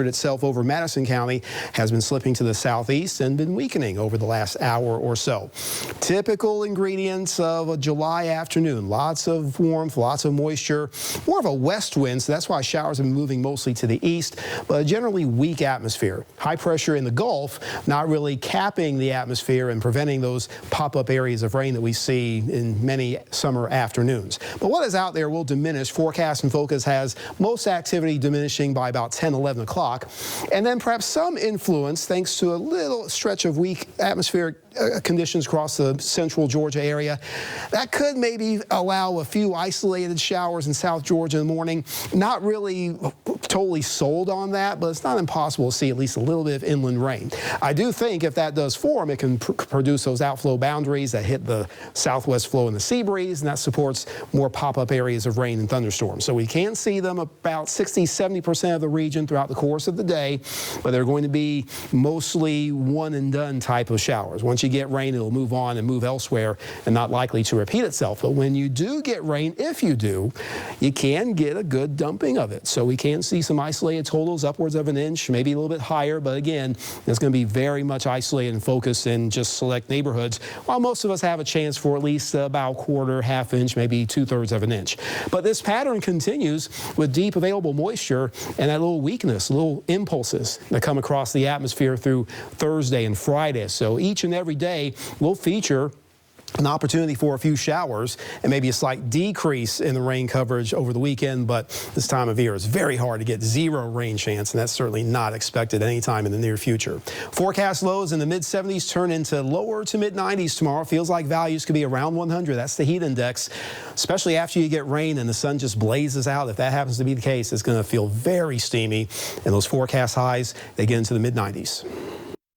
itself over Madison County has been slipping to the southeast and been weakening over the last hour or so. Typical ingredients of a July afternoon. Lots of warmth, lots of moisture, more of a west wind, so that's why showers have been moving mostly to the east, but a generally weak atmosphere. High pressure in the Gulf, not really capping the atmosphere and preventing those pop-up areas of rain that we see in many summer afternoons. But what is out there will diminish. Forecast and Focus has most activity diminishing by about 10, 11 o'clock. And then perhaps some influence thanks to a little stretch of weak atmospheric conditions across the central Georgia area. That could maybe allow a few isolated showers in South Georgia in the morning. Not really totally sold on that, but it's not impossible to see at least a little bit of inland rain. I do think if that does form, it can produce those outflow boundaries that hit the southwest flow in the sea breeze, and that supports more pop-up areas of rain and thunderstorms. So we can see them about 60–70% of the region throughout the course of the day, but they're going to be mostly one-and-done type of showers. Once you get rain, it'll move on and move elsewhere and not likely to repeat itself. But when you do get rain, if you do, you can get a good dumping of it. So we can see some isolated totals upwards of an inch, maybe a little bit higher, but again, it's going to be very much isolated and focused in just select neighborhoods, while most of us have a chance for at least about a quarter, half inch, maybe 2/3 of an inch. But this pattern continues with deep available moisture and that little weakness, little impulses that come across the atmosphere through Thursday and Friday. So each and every day will feature an opportunity for a few showers and maybe a slight decrease in the rain coverage over the weekend, but this time of year it's very hard to get zero rain chance, and that's certainly not expected anytime in the near future. Forecast lows in the mid-70s turn into lower to mid-90s tomorrow. Feels like values could be around 100. That's the heat index, especially after you get rain and the sun just blazes out. If that happens to be the case, it's going to feel very steamy, and those forecast highs, they get into the mid-90s.